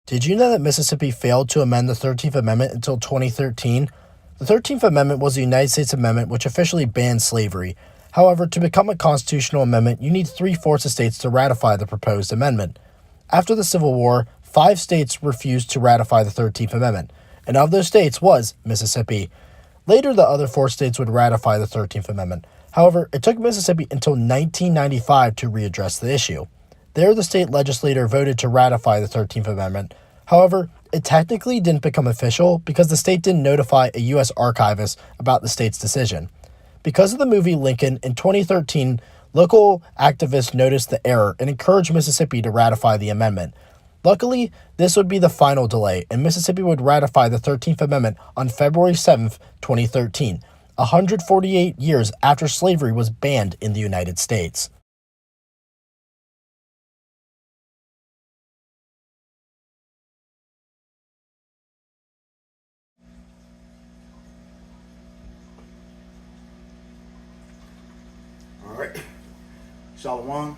Did you know that Mississippi failed to amend the 13th Amendment until 2013? The 13th Amendment was the United States Amendment which officially banned slavery. However, to become a constitutional amendment, you need three-fourths of states to ratify the proposed amendment. After the Civil War, 5 states refused to ratify the 13th Amendment, and of those states was Mississippi. Later, the other 4 states would ratify the 13th Amendment. However, it took Mississippi until 1995 to readdress the issue. There, the state legislature voted to ratify the 13th Amendment. However, it technically didn't become official because the state didn't notify a U.S. archivist about the state's decision. Because of the movie Lincoln in 2013, local activists noticed the error and encouraged Mississippi to ratify the amendment. Luckily, this would be the final delay, and Mississippi would ratify the 13th Amendment on February 7th, 2013, 148 years after slavery was banned in the United States. All right. Shalom.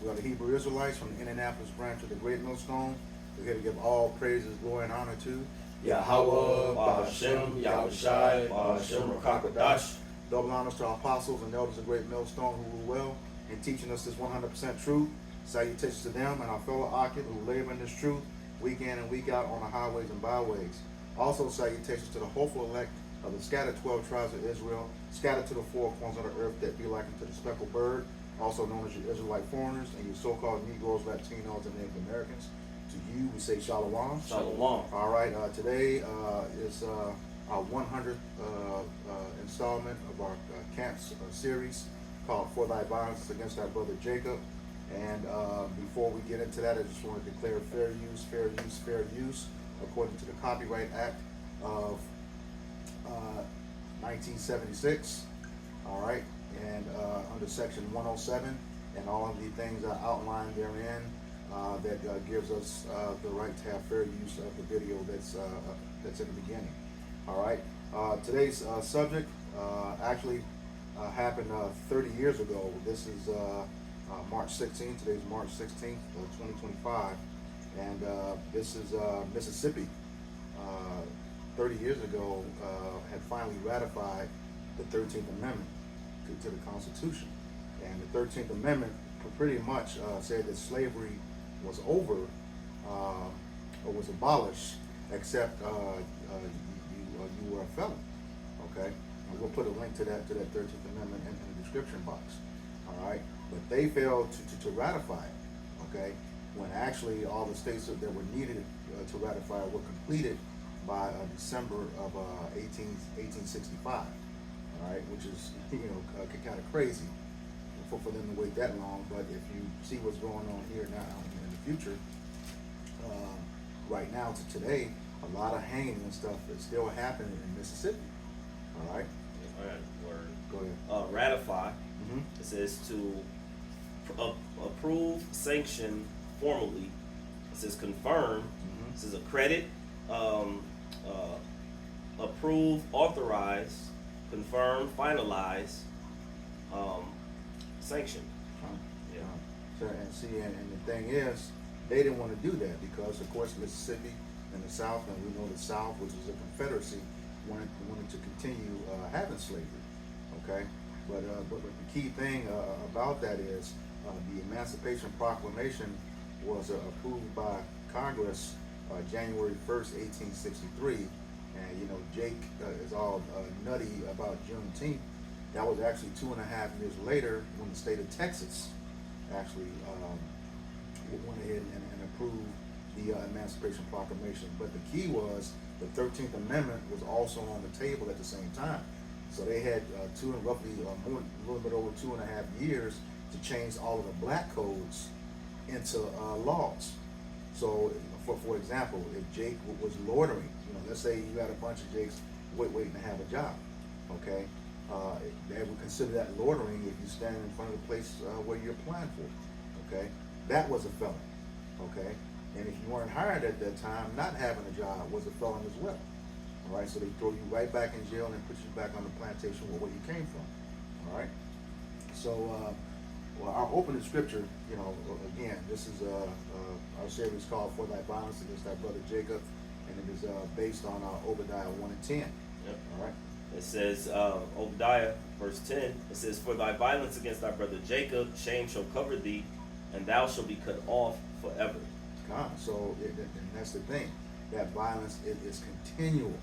We are the Hebrew Israelites from the Indianapolis branch of the Great Millstone. We're here to give all praises, glory, and honor to Yahweh, Ba'ashem, Yahushai, Ba'ashem, Rakakadash. double honors to our apostles and elders of Great Millstone who rule well in teaching us this 100% truth. Salutations to them and our fellow occupants who labor in this truth week in and week out on the highways and byways. Also salutations to the hopeful elect of the scattered 12 tribes of Israel, scattered to the four corners of the earth that be like unto the speckled bird, also known as your Israelite foreigners and your so-called Negroes, Latinos, and Native Americans. To you, we say shalom. Shalom. All right, today is our 100th installment of our camps series called For Thy Violence Against Our Brother Jacob. And before we get into that, I just want to declare fair use, according to the Copyright Act of 1976. All right, and under Section 107, and all of the things outlined therein that gives us the right to have fair use of the video that's in the beginning. All right, today's subject actually happened 30 years ago. This is March 16th. Today's March 16th, 2025, and this is Mississippi. 30 years ago, had finally ratified the 13th Amendment to the Constitution. And the 13th Amendment pretty much said that slavery was over or was abolished, except you were a felon. Okay, and we'll put a link to that 13th Amendment in the description box. All right, but they failed to ratify it. Okay, when actually all the states that were needed to ratify were completed by December of 1865. All right, which is kind of crazy for them to wait that long. But if you see what's going on here now in the future, right now to today, a lot of hanging and stuff is still happening in Mississippi. All right. Word. Go ahead. Ratify. Mm-hmm. It says to approve, sanction formally. It says confirm. Mm-hmm. It says accredit, approve, authorize, confirm, finalize, sanction. Yeah. So and see, and the thing is, they didn't want to do that because, of course, Mississippi and the South, and we know the South, which was a confederacy, wanted to continue having slavery. Okay, but the key thing about that is the Emancipation Proclamation was approved by Congress January 1st, 1863. And Jake is all nutty about Juneteenth. That was actually 2.5 years later when the state of Texas actually went ahead and approved the Emancipation Proclamation. But the key was the 13th Amendment was also on the table at the same time. So they had roughly a little bit over 2.5 years to change all of the black codes into laws. So, for example, if Jake was loitering, let's say you had a bunch of Jakes waiting to have a job, okay? They would consider that loitering if you stand in front of the place where you're applying for, okay? That was a felon, okay? And if you weren't hired at that time, not having a job was a felon as well, all right? So they throw you right back in jail and put you back on the plantation where you came from, all right? So Well, our opening scripture, you know, again, this is our series called "For Thy Violence Against Thy Brother Jacob," and it is based on Obadiah 1:10. Yep. All right. It says, Obadiah, verse 10, it says, "For thy violence against thy brother Jacob, shame shall cover thee, and thou shalt be cut off forever." So and that's the thing. That violence is continual.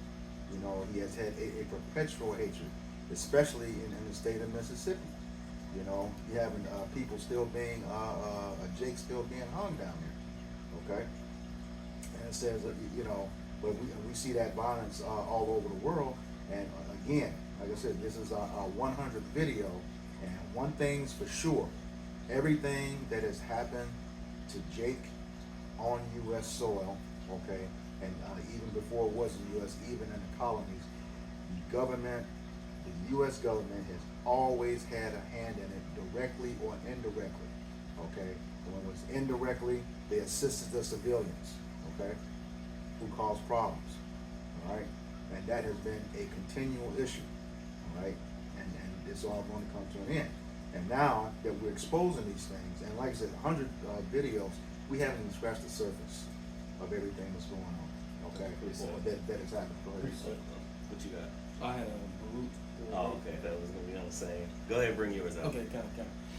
You know, he has had a perpetual hatred, especially in the state of Mississippi. You know, you having people still being, Jake still being hung down there. Okay? And it says, you know, but we see that violence all over the world. And again, like I said, this is our 100th video. And one thing's for sure, everything that has happened to Jake on U.S. soil, okay, and even before it was in U.S., even in the colonies, the government, the U.S. government has always had a hand in it, directly or indirectly, okay? And when it was indirectly, they assisted the civilians, okay, who caused problems, all right? And that has been a continual issue, all right? And it's all going to come to an end. And now that we're exposing these things, and like I said, 100 videos, we haven't even scratched the surface of everything that's going on, okay? That has happened. Go ahead. What you got? I had a Baruch. Oh, okay, that was going to be on the same. Go ahead and bring yours out. Okay, count.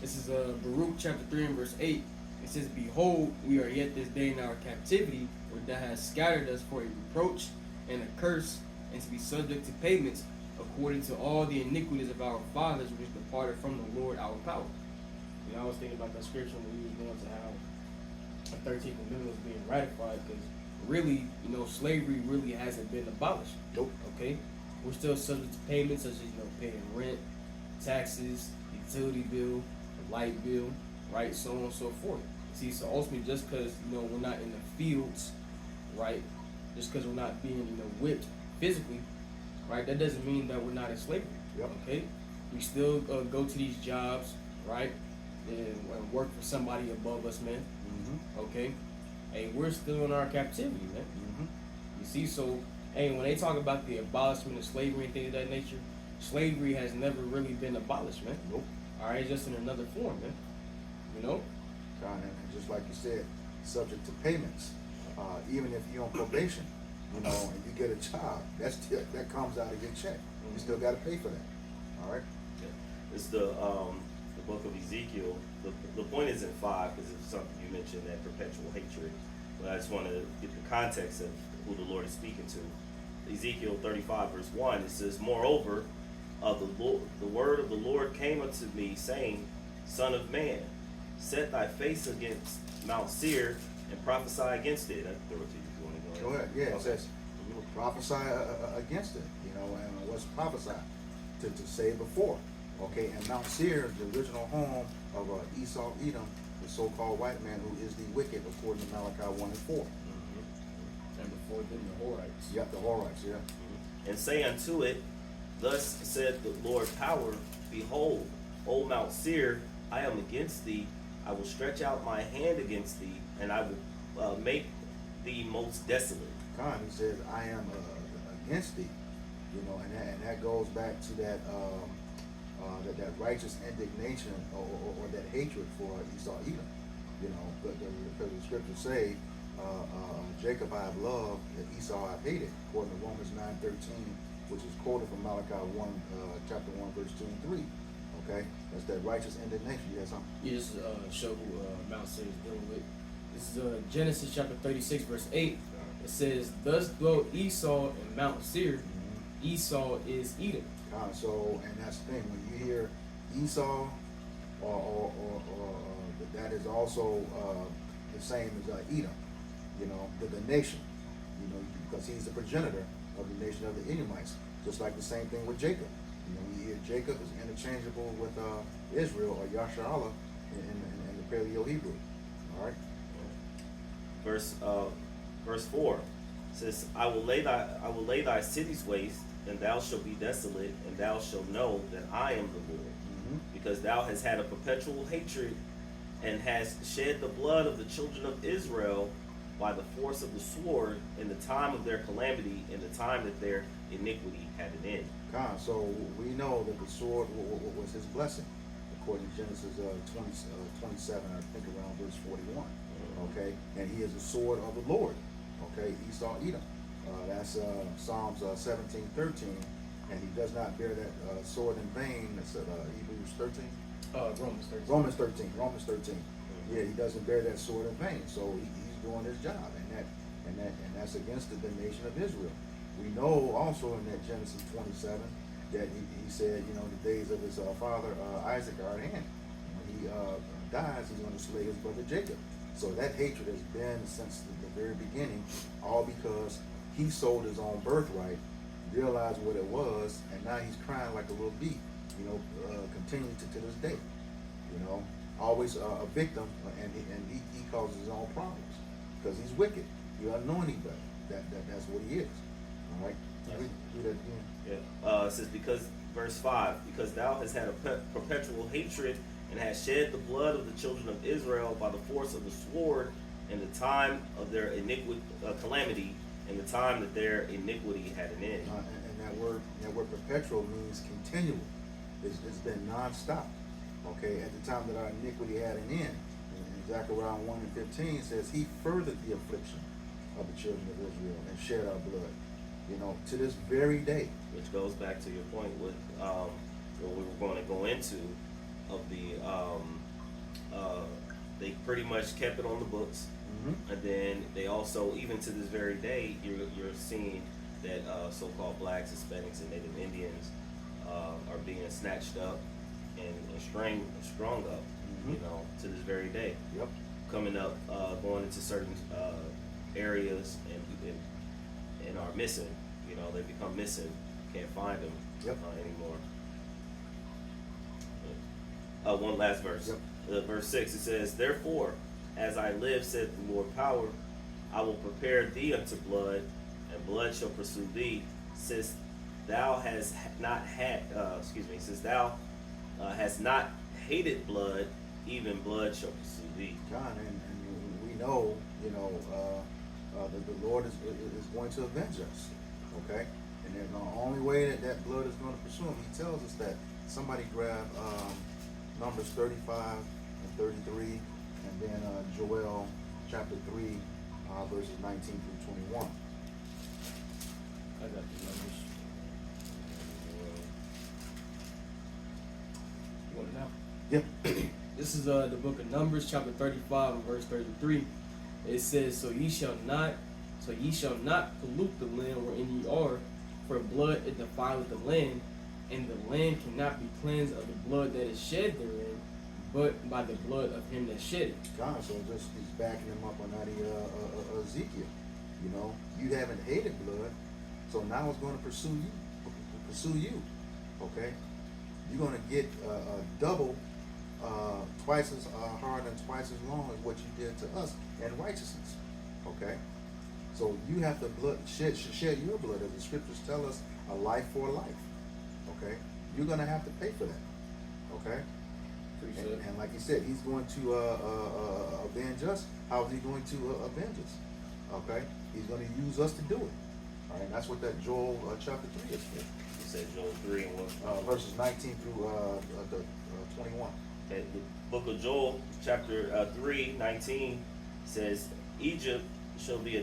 This is Baruch chapter 3 and verse 8. It says, "Behold, we are yet this day in our captivity, where thou hast scattered us for a reproach and a curse, and to be subject to payments, according to all the iniquities of our fathers, which departed from the Lord our power." You know, I was thinking about that scripture when we was going to how the 13th Amendment was being ratified, because really, you know, slavery really hasn't been abolished. Nope. Okay? We're still subject to payments such as, you know, paying rent, taxes, utility bill, light bill, right? So on and so forth. See, so ultimately, just because, you know, we're not in the fields, right? Just because we're not being, you know, whipped physically, right? That doesn't mean that we're not in slavery. Yep. Okay? We still go to these jobs, right? And work for somebody above us, man. Mm-hmm. Okay? Hey, we're still in our captivity, man. Mm-hmm. You see, so, hey, when they talk about the abolishment of slavery and things of that nature, slavery has never really been abolished, man. Nope. All right, just in another form, man. You know? And just like you said, subject to payments. Even if you're on probation, you know, and you get a job, that comes out of your check. You still got to pay for that. All right. Yeah. It's the book of Ezekiel. The point is in 5 because it's something you mentioned, that perpetual hatred. But I just want to get the context of who the Lord is speaking to. Ezekiel 35 verse 1. It says, "Moreover, the word of the Lord came unto me, saying, Son of man, set thy face against Mount Seir and prophesy against it." I throw it to you if you want to Go ahead. Yeah, it says prophesy against it. You know, and what's prophesied to say before. Okay, and Mount Seir is the original home of Esau, Edom, the so-called white man who is the wicked, according to Malachi 1 and 4. And before them, the Horites. Yep, the Horites, yeah. "And say unto it, Thus said the Lord power, Behold, O Mount Seir, I am against thee. I will stretch out my hand against thee, and I will make thee most desolate." God, he says, "I am against thee," you know, and that goes back to that that righteous indignation or that hatred for Esau, Edom, you know, because the scriptures say, "Jacob I have loved, and Esau I have hated," according to Romans 9:13, which is quoted from Malachi 1, chapter 1, verse 2 and 3. Okay, that's that righteous indignation. You have something? You just show who Mount Seir is dealing with. This is Genesis chapter 36, verse 8. It says, "Thus dwelt Esau in Mount Seir." Esau is Edom. So, and that's the thing, when you hear Esau, or that is also the same as Edom, you know, the nation, you know, because he's the progenitor of the nation of the Edomites, just like the same thing with Jacob. You know, you hear Jacob is interchangeable with Israel or Yasharallah in the Paleo-Hebrew. All right. Verse 4 says, I will lay thy cities waste, and thou shalt be desolate, and thou shalt know that I am the Lord. Because thou hast had a perpetual hatred, and hast shed the blood of the children of Israel by the force of the sword in the time of their calamity, in the time that their iniquity had an end. So we know that the sword was his blessing, according to Genesis 27, I think around verse 41. Okay, and he is the sword of the Lord. Okay, Esau, Edom. That's Psalms 17:13, and he does not bear that sword in vain. That's Hebrews 13. Romans 13. Romans 13. Yeah, he doesn't bear that sword in vain. So he's doing his job, and that's against the nation of Israel. We know also in that Genesis 27 that he said, you know, the days of his father Isaac are at hand. When he dies, he's going to slay his brother Jacob. So that hatred has been since the very beginning, all because he sold his own birthright, realized what it was, and now he's crying like a little bee, you know, continuing to this day. You know, always a victim, and he causes his own problems because he's wicked. He doesn't know any better. That's what he is. All right. Read that again. Yeah. It says, because, verse 5, because thou hast had a perpetual hatred and hast shed the blood of the children of Israel by the force of the sword in the time of their calamity, in the time that their iniquity had an end. And that word perpetual means continual. It's been non-stop. Okay, at the time that our iniquity had an end. In Zechariah 1:15 says he furthered the affliction of the children of Israel and shed our blood. You know, to this very day. Which goes back to your point with what we were going to go into of the they pretty much kept it on the books, and then they also, even to this very day, you're seeing that so-called blacks, Hispanics, and Native Indians are being snatched up and strung up, you know, to this very day. Yep. Coming up, going into certain areas and are missing. You know, they become missing. Can't find them anymore. One last verse. Verse 6, it says, therefore, as I live, said the Lord power, I will prepare thee unto blood, and blood shall pursue thee, since thou hast not since thou hast not hated blood, even blood shall pursue thee. John, and we know, you know, that the Lord is going to avenge us. Okay? And then the only way that blood is going to pursue him, he tells us that. Somebody grab Numbers 35 and 33, and then Joel chapter 3, verses 19 through 21. I got the numbers. You want it now? Yep. This is the book of Numbers, chapter 35, and verse 33. It says, So ye shall not pollute the land wherein ye are, for blood it defileth the land, and the land cannot be cleansed of the blood that is shed therein, but by the blood of him that shed it. God, so just he's backing him up on that Ezekiel. You know, you haven't hated blood, so now it's going to pursue you. Okay, you're going to get double, twice as hard and twice as long as what you did to us in righteousness. Okay, so you have to shed your blood, as the scriptures tell us, a life for a life. Okay, you're going to have to pay for that. Okay. And like he said, he's going to avenge us. How is he going to avenge us? Okay, he's going to use us to do it. All right, that's what that Joel chapter 3 is for. You said Joel 3 and what? Verses 19 through 21. Okay, the book of Joel, chapter 3, 19 says, Egypt shall be a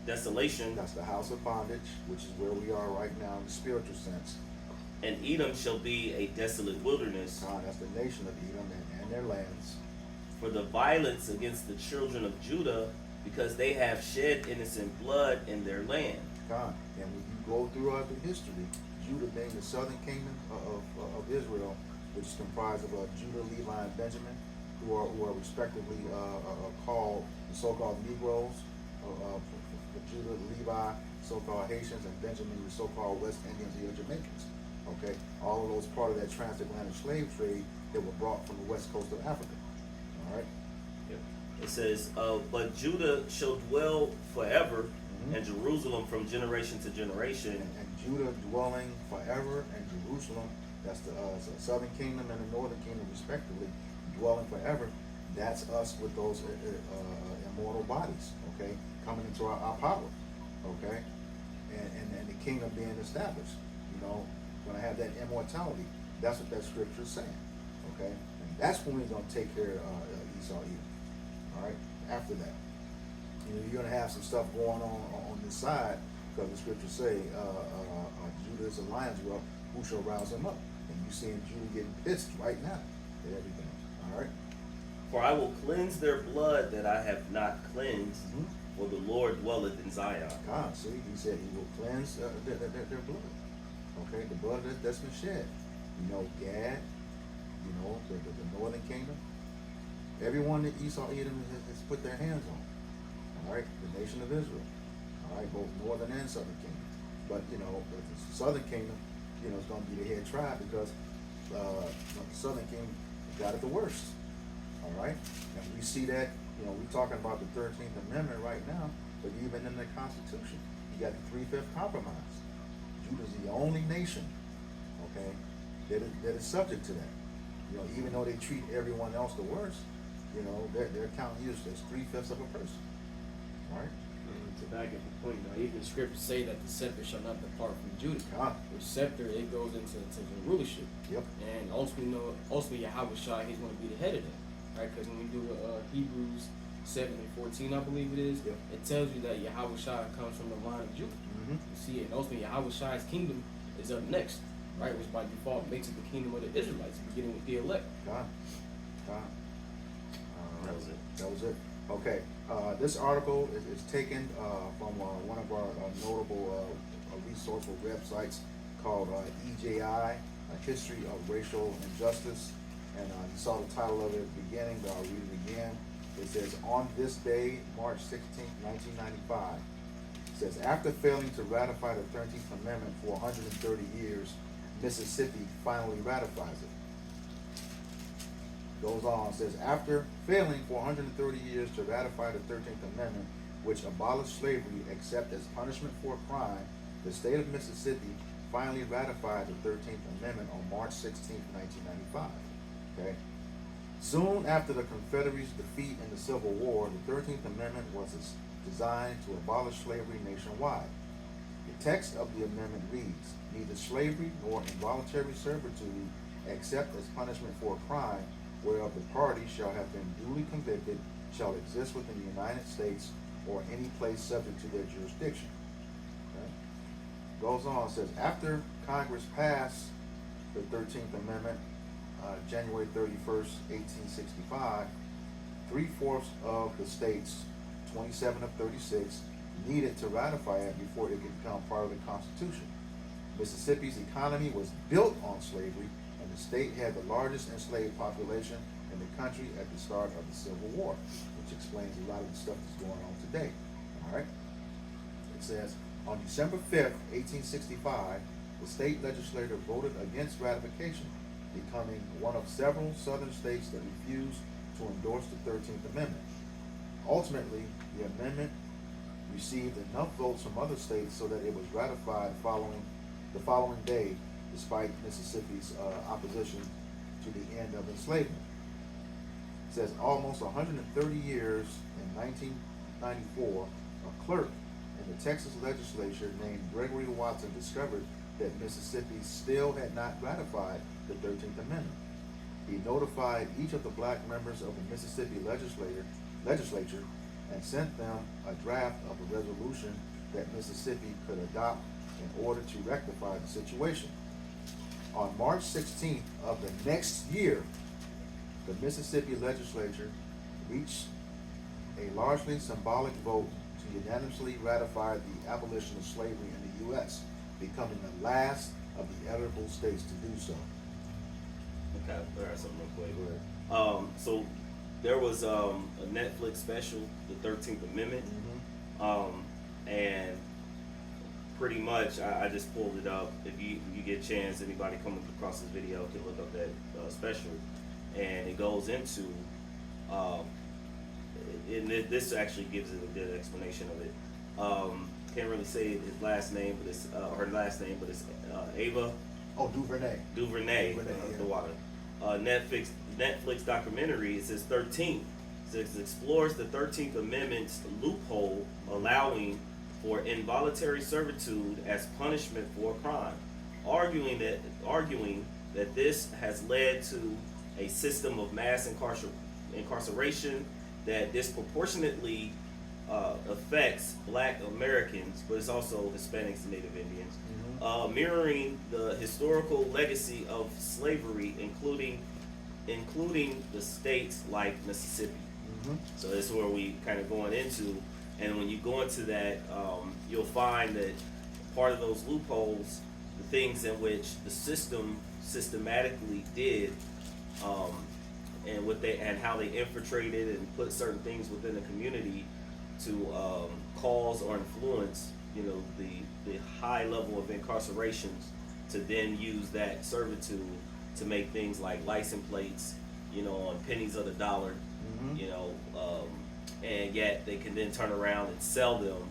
desolation. That's the house of bondage, which is where we are right now in the spiritual sense. And Edom shall be a desolate wilderness. That's the nation of Edom and their lands. For the violence against the children of Judah, because they have shed innocent blood in their land. God, and when you go throughout the history, Judah being the southern kingdom of Israel, which is comprised of Judah, Levi, and Benjamin, who are respectively called the so-called Negroes, for Judah, Levi, so-called Haitians, and Benjamin, the so-called West Indians or Jamaicans. Okay, all of those part of that transatlantic slave trade that were brought from the west coast of Africa. All right. It says, but Judah shall dwell forever, and Jerusalem from generation to generation. And Judah dwelling forever, and Jerusalem, that's the southern kingdom and the northern kingdom respectively, dwelling forever. That's us with those immortal bodies. Okay, coming into our power. Okay, and the kingdom being established. You know. Going to have that immortality. That's what that scripture is saying. Okay, and that's when we're gonna take care of Esau Edom. All right, after that, you're gonna have some stuff going on this side, because the scriptures say, Judah is a lion's whelp, who shall rouse him up? And you seeing Judah getting pissed right now at everything. All right. For I will cleanse their blood that I have not cleansed, for the Lord dwelleth in Zion. God, see, he said he will cleanse their blood. Okay, the blood that's been shed. Gad, the northern kingdom. Everyone that Esau Edom has put their hands on. All right, the nation of Israel. All right, both northern and southern kingdom. But the southern kingdom, is going to be the head tribe, because the southern kingdom got it the worst. All right, and we see that. We're talking about the 13th Amendment right now, but even in the Constitution, you got the 3/5 compromise. Judah's the only nation, okay, that is subject to that. Even though they treat everyone else the worst, they're counting you as 3/5 of a person. All right. And to back up the point, even the scriptures say that the scepter shall not depart from Judah. God. Which scepter, it goes into the rulership. Yep. And ultimately Yahweh Shai, he's going to be the head of that. Right? Because when we do Hebrews 7:14, I believe it is, Yep. it tells you that Yahweh Shai comes from the line of Judah. Mm-hmm. You see it. And ultimately Yahweh Shai's kingdom is up next. Right? Which by default makes it the kingdom of the Israelites, beginning with the elect. God. That was it. That was it. Okay. This article is taken from one of our notable resourceful websites called EJI, A History of Racial Injustice. And you saw the title of it at the beginning, but I'll read it again. It says, on this day, March 16th, 1995, it says, after failing to ratify the 13th Amendment for 130 years, Mississippi finally ratifies it. Goes on, says, after failing for 130 years to ratify the 13th Amendment, which abolished slavery except as punishment for a crime, the state of Mississippi finally ratified the 13th Amendment on March 16, 1995. Okay. Soon after the Confederacy's defeat in the Civil War, the 13th Amendment was designed to abolish slavery nationwide. The text of the amendment reads, neither slavery nor involuntary servitude, except as punishment for a crime whereof the party shall have been duly convicted, shall exist within the United States or any place subject to their jurisdiction. Okay. Goes on, says, after Congress passed the 13th Amendment, January 31st, 1865, 3/4 of the states, 27 of 36, needed to ratify it before it could become part of the Constitution. Mississippi's economy was built on slavery, and the state had the largest enslaved population in the country at the start of the Civil War, which explains a lot of the stuff that's going on today. All right? It says, on December 5th, 1865, the state legislature voted against ratification, becoming one of several southern states that refused to endorse the 13th Amendment. Ultimately, the amendment received enough votes from other states so that it was ratified the following day, despite Mississippi's opposition to the end of enslavement. It says almost 130 years, in 1994, a clerk in the Texas legislature named Gregory Watson discovered that Mississippi still had not ratified the 13th Amendment. He notified each of the black members of the Mississippi legislature and sent them a draft of a resolution that Mississippi could adopt in order to rectify the situation. On March 16th of the next year, the Mississippi legislature reached a largely symbolic vote to unanimously ratify the abolition of slavery in the U.S., becoming the last of the eligible states to do so. Okay, all right, something real quick. So there was a Netflix special, the 13th Amendment, and pretty much I just pulled it up. If you get a chance, anybody coming across this video can look up that special, and it goes into, and this actually gives it a good explanation of it. Can't really say his last name, but it's her last name, but it's Ava. Oh, DuVernay. DuVernay, Yeah. the water. Netflix documentary. It says 13th. It says explores the 13th Amendment's loophole allowing for involuntary servitude as punishment for a crime, arguing that this has led to a system of mass incarceration that disproportionately affects Black Americans, but it's also Hispanics and Native Indians, mirroring the historical legacy of slavery, including the states like Mississippi. So that's where we kind of going into, and when you go into that, you'll find that part of those loopholes, the things in which the system systematically did, and how they infiltrated and put certain things within the community to cause or influence, the high level of incarcerations, to then use that servitude to make things like license plates, on pennies of the dollar, and yet they can then turn around and sell them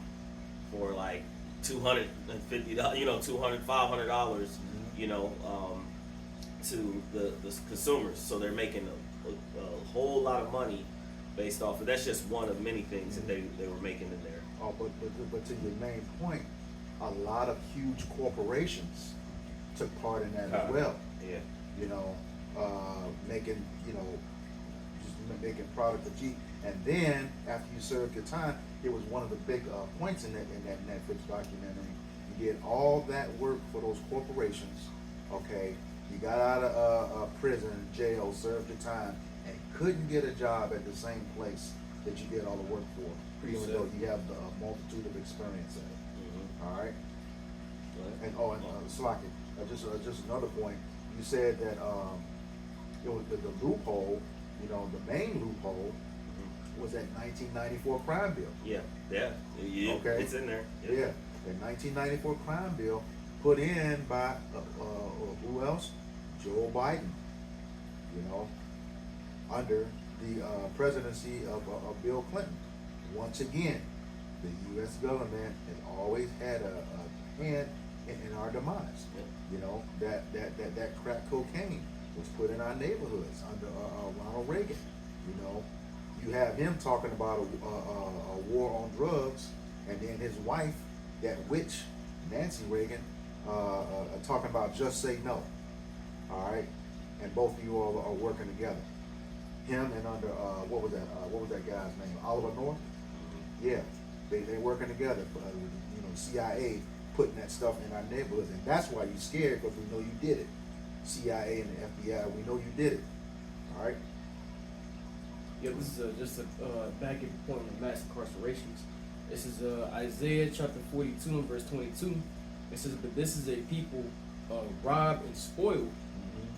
for like $250, $200, $500, to the consumers. So they're making a whole lot of money based off of, that's just one of many things that they were making in there. Oh, but to your main point, a lot of huge corporations took part in that as well. Yeah. Making, just making product of cheap. And then after you served your time, it was one of the big points in that Netflix documentary. You did all that work for those corporations. Okay, you got out of prison, jail, served your time, and couldn't get a job at the same place that you did all the work for, even though you have the multitude of experience at it. All right. And Slocky, just another point. You said that it was the loophole. The main loophole was that 1994 crime bill. Yeah. Okay. It's in there. Yeah. The 1994 crime bill put in by who else? Joe Biden. Under the presidency of Bill Clinton. Once again, the U.S. government has always had a hand in our demise. That crack cocaine was put in our neighborhoods under Ronald Reagan. You have him talking about a war on drugs, and then his wife, that witch, Nancy Reagan, talking about just say no. All right, and both of you all are working together. Him and under what was that guy's name? Oliver North. Yeah, they working together. CIA putting that stuff in our neighborhoods, and that's why you're scared, because we know you did it. CIA and the FBI, we know you did it. All right. Yeah, this is just a back at the point of mass incarcerations. This is Isaiah chapter 42 and verse 22. It says, "But this is a people robbed and spoiled.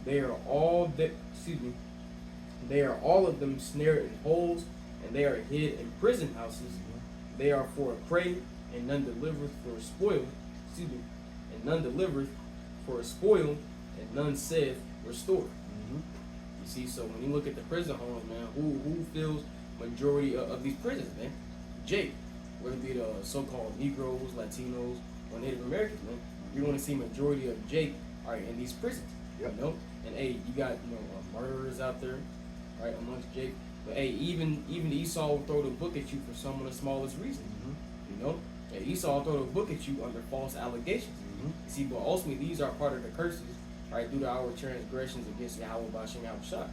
They are all They are all of them snared in holes, and they are hid in prison houses. They are for a prey, and none delivereth for a spoil. And none delivereth for a spoil, and none saith restore." You see, so when you look at the prison homes, man, who fills majority of these prisons, man? Jake, whether it be the so-called Negroes, Latinos, or Native Americans, man, you're going to see majority of Jake are in these prisons. Yep. And hey, you got murderers out there, right, amongst Jake. But hey, even Esau will throw the book at you for some of the smallest reasons. Hey, Esau will throw the book at you under false allegations. You see, but ultimately these are part of the curses, right, due to our transgressions against Yahweh Bashem Yahushua.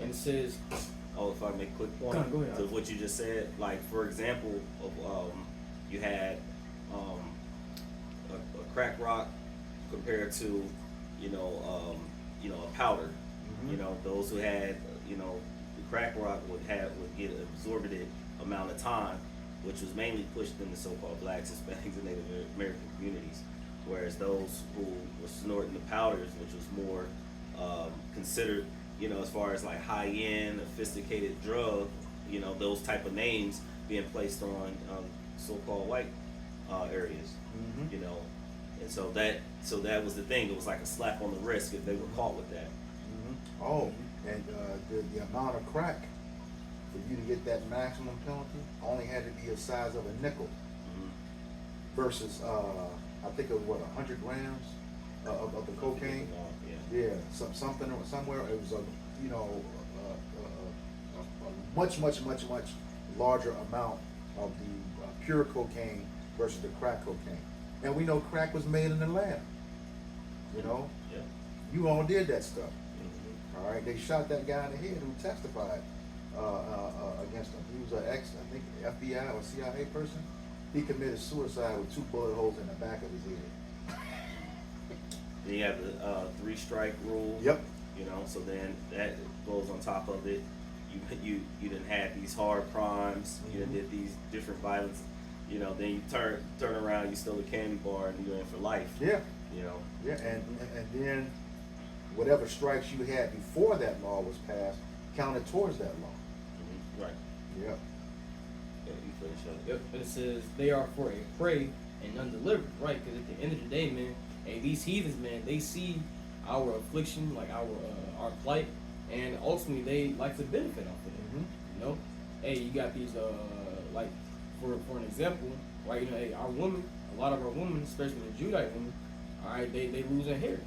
And it says, if I make a quick point go ahead. to what you just said, like for example, of you had a crack rock compared to a powder. Those who had the crack rock would get an absorbent amount of time, which was mainly pushed in the so-called blacks, Hispanics, and Native American communities. Whereas those who were snorting the powders, which was more considered, as far as like high-end, sophisticated drug, those type of names being placed on so-called white areas, and so that was the thing. It was like a slap on the wrist if they were caught with that. Oh, and the amount of crack for you to get that maximum penalty only had to be a size of a nickel versus I think it was 100 grams of the cocaine. Yeah, something or somewhere it was a much larger amount of the pure cocaine versus the crack cocaine. And we know crack was made in the lab. You all did that stuff. All right, they shot that guy in the head who testified against him. He was an I think FBI or CIA person. He committed suicide with 2 bullet holes in the back of his head. Then you have the 3-strike rule. Yep. You know, so then that goes on top of it. You didn't have these hard crimes. You done did these different violence. You know, then you turn around, you stole a candy bar, and you're in for life. Yeah. You know. Yeah, and then whatever strikes you had before that law was passed counted towards that law. Right. Yeah. Yeah, you finish up. Yep. And it says they are for a prey and none delivered, right? Because at the end of the day, man, hey, these heathens, man, they see our affliction, like our plight, and ultimately they like to benefit off of it. You know, hey, you got these like for an example, right? You know, hey, our women, a lot of our women, especially the Judite women, all right, they losing hair.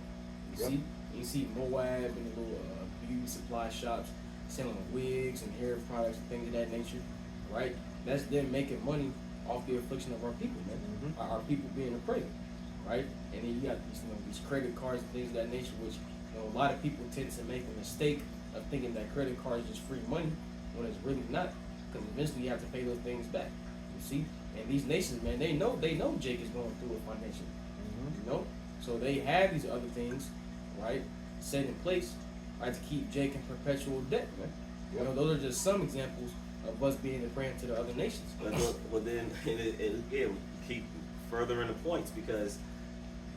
You see Moab and the little beauty supply shops selling wigs and hair products and things of that nature, right? That's them making money off the affliction of our people, man. Our people being a prey, right? And then you got these, these credit cards and things of that nature, which a lot of people tend to make a mistake of thinking that credit cards is just free money when it's really not, because eventually you have to pay those things back. You see, and these nations, man, they know Jake is going through it financially. You know, so they have these other things, right, set in place, right, to keep Jake in perpetual debt, man. You know, those are just some examples of us being a brand to the other nations. Well, then again, keep furthering the points, because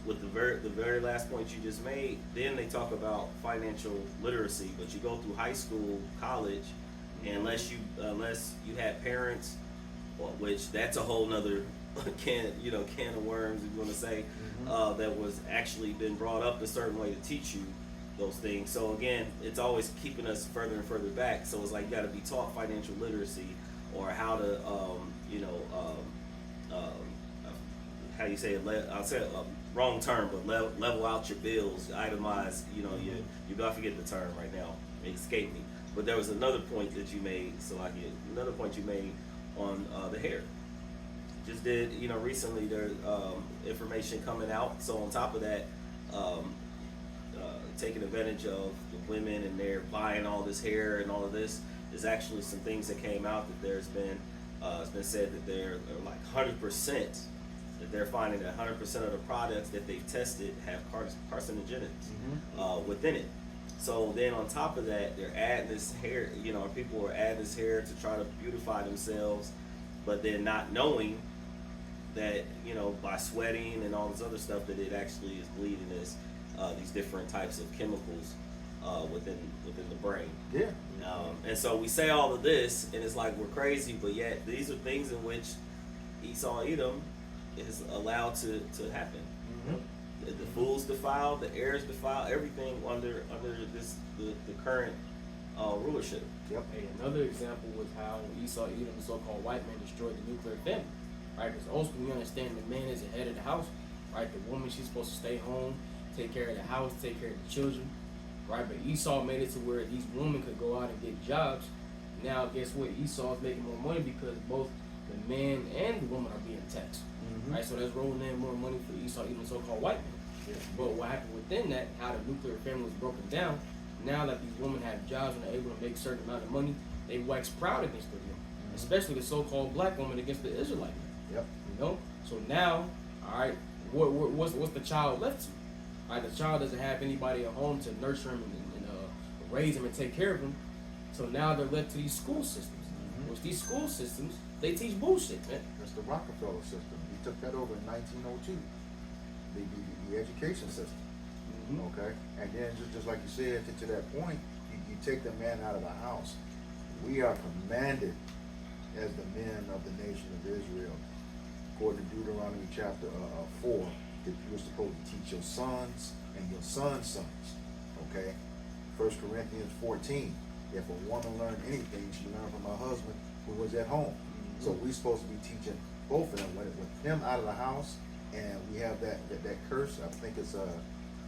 with the very last point you just made, then they talk about financial literacy, but you go through high school, college, and unless you had parents, which that's a whole nother can of worms, if you want to say, that was actually been brought up a certain way to teach you those things. So again, it's always keeping us further and further back. So it's like you got to be taught financial literacy, or how to how you say it, I'll say wrong term, but level out your bills, itemize, you got to forget the term right now, it escaped me. But there was another point that you made, another point you made on the hair. Just did, recently there's information coming out. So on top of that, taking advantage of the women and they're buying all this hair and all of this, there's actually some things that came out that there's been, it's been said that they're like 100%, that they're finding that 100% of the products that they've tested have carcinogens within it. So then on top of that, they're adding this hair, people are adding this hair to try to beautify themselves, but they're not knowing that, by sweating and all this other stuff, that it actually is bleeding these different types of chemicals within the brain. Yeah. And so we say all of this, and it's like we're crazy, but yet these are things in which Esau Edom is allowed to happen. The fool's defiled, the heirs defiled, everything under the current rulership. Yep. Hey, another example was how Esau Edom, the so-called white man, destroyed the nuclear family. Right? Because ultimately we understand the man is the head of the house. Right? The woman, she's supposed to stay home, take care of the house, take care of the children. Right? But Esau made it to where these women could go out and get jobs. Now, guess what? Esau is making more money because both the man and the woman are being taxed. Right? So that's rolling in more money for Esau, even the so-called white man. Yeah. But what happened within that, how the nuclear family was broken down, now that these women have jobs and are able to make a certain amount of money, they wax proud against the men, especially the so-called black woman against the Israelite men. Yep. So now, all right, what's the child left to? All right, the child doesn't have anybody at home to nurture him and raise him and take care of him. So now they're left to these school systems. Which these school systems, they teach bullshit, man. That's the Rockefeller system. He took that over in 1902. The education system. Okay, and then just like you said, to that point, you take the man out of the house. We are commanded as the men of the nation of Israel, according to Deuteronomy chapter 4, that you're supposed to teach your sons and your sons' sons. Okay, 1 Corinthians 14. If a woman learned anything, she learned from her husband who was at home. So we're supposed to be teaching both of them. With him out of the house, and we have that curse. I think it's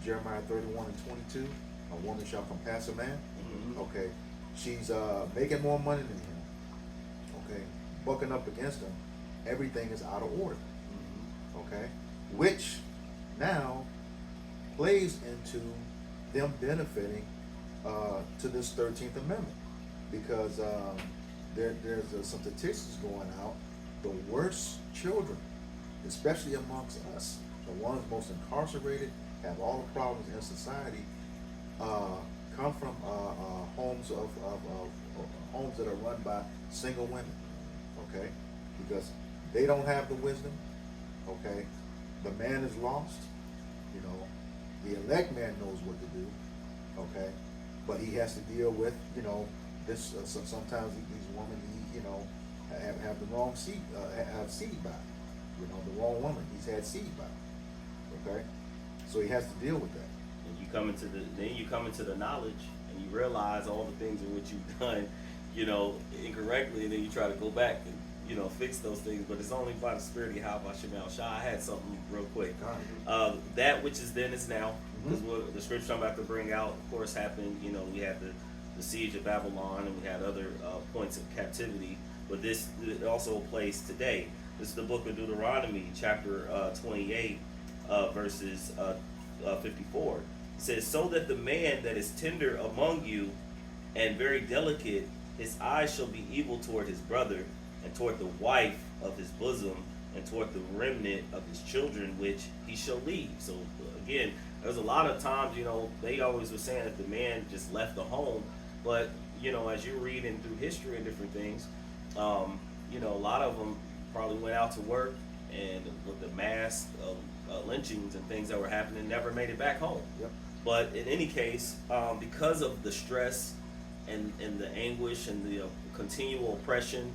Jeremiah 31 and 22. A woman shall compass a man. Okay, she's making more money than him. Okay, bucking up against him. Everything is out of order. Okay, which now plays into them benefiting to this 13th Amendment, because there's some statistics going out. The worst children, especially amongst us, the ones most incarcerated, have all the problems in society, come from homes of homes that are run by single women. Okay, because they don't have the wisdom. Okay, the man is lost. You know, the elect man knows what to do. Okay, but he has to deal with, you know, this. Sometimes these women, have the wrong seed, have seed by. You know, the wrong woman. He's had seed by. Okay, so he has to deal with that. And you come into the knowledge, and you realize all the things in which you've done, incorrectly, and then you try to go back and fix those things. But it's only by the Spirit of Yahweh Shemal Shah. I had something real quick. That which is then is now, because what the scripture I'm about to bring out, of course, happened. We had the siege of Babylon, and we had other points of captivity. But this also plays today. This is the book of Deuteronomy, chapter 28, verses 54. It says, "So that the man that is tender among you and very delicate, his eyes shall be evil toward his brother, and toward the wife of his bosom, and toward the remnant of his children, which he shall leave." So again, there's a lot of times, they always were saying that the man just left the home, but as you're reading through history and different things, a lot of them probably went out to work, and with the mass lynchings and things that were happening, never made it back home. Yep. But in any case, because of the stress and the anguish and the continual oppression,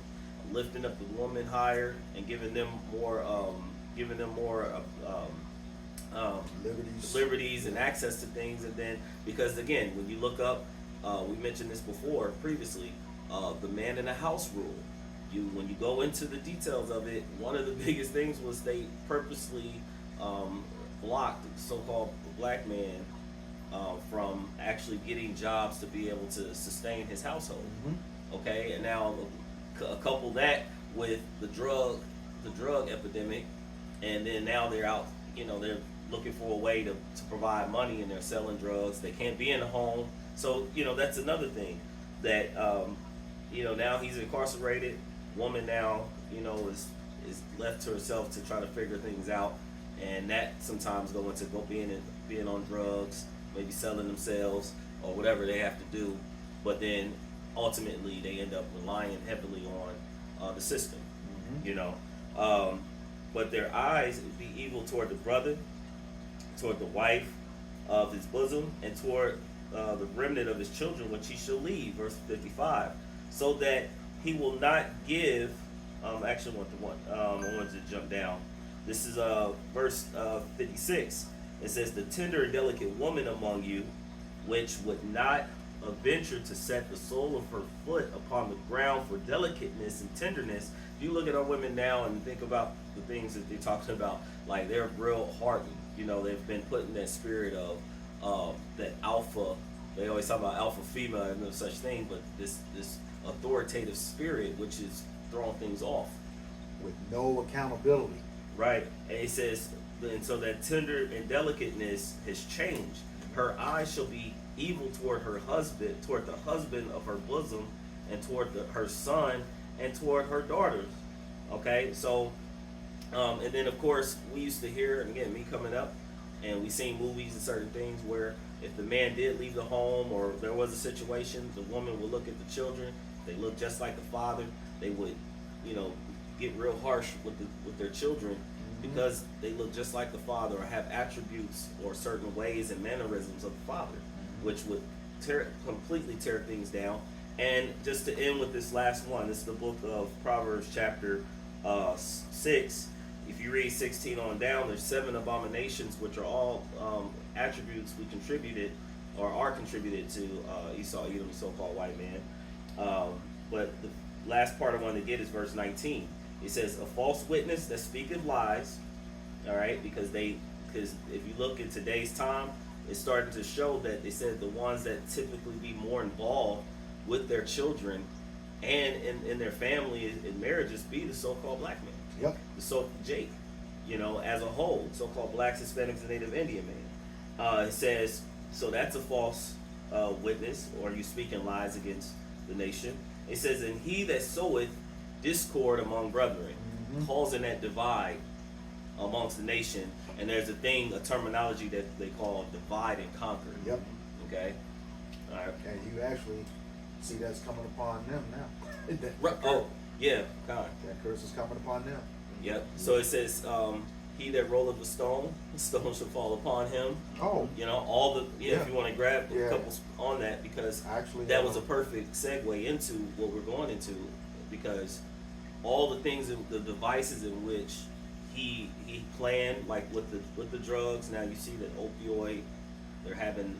lifting up the woman higher and giving them more liberties and access to things. And then, because again, when you look up, we mentioned this before previously, the man in the house rule. When you go into the details of it, one of the biggest things was they purposely blocked the so-called black man from actually getting jobs to be able to sustain his household. Okay, and now couple that with the drug epidemic, and then now they're out, they're looking for a way to provide money, and they're selling drugs. They can't be in the home, so that's another thing that now he's incarcerated. Woman now is left to herself to try to figure things out, and that sometimes go into being on drugs, maybe selling themselves or whatever they have to do, but then ultimately they end up relying heavily on the system. But their eyes be evil toward the brother, toward the wife of his bosom, and toward the remnant of his children, which he shall leave. Verse 55. So that he will not give. I wanted to jump down. This is verse 56. It says, "The tender and delicate woman among you, which would not venture to set the sole of her foot upon the ground for delicateness and tenderness." You look at our women now and think about the things that they're talking about, like they're real hardened. They've been put in that spirit of that alpha. They always talk about alpha female and no such thing, but this authoritative spirit which is throwing things off with no accountability. Right, and it says, and so that tender and delicateness has changed. Her eyes shall be evil toward her husband, toward the husband of her bosom, and toward her son, and toward her daughters. Okay, so, and then of course we used to hear, and again, me coming up, and we seen movies and certain things where if the man did leave the home or there was a situation, the woman would look at the children. They look just like the father. They would, get real harsh with their children because they look just like the father or have attributes or certain ways and mannerisms of the father, which would completely tear things down. And just to end with this last one, this is the book of Proverbs chapter 6. If you read 16 on down, there's 7 abominations, which are all attributes we contributed or are contributed to Esau, Edom, the so-called white man. But the last part I want to get is verse 19. It says, "A false witness that speaketh lies," all right, because if you look at today's time, it's starting to show that they said the ones that typically be more involved with their children and in their family and marriages be the so-called black man. Yep. The Jake, as a whole, so-called blacks, Hispanics, and Native Indian man. It says, so that's a false witness, or are you speaking lies against the nation? It says, and he that soweth discord among brethren, causing that divide amongst the nation. And there's a terminology that they call divide and conquer. Yep. Okay. All right. And you actually see that's coming upon them now. Oh, yeah, kind. That curse is coming upon them. Yep. So it says, he that rolleth a stone, the stone shall fall upon him. Oh. You know, all the Yeah. if you want to grab Yeah. a couple on that, because Actually, that was a perfect segue into what we're going into, because all the things, the devices in which he planned, like with the drugs. Now you see that opioid, they're having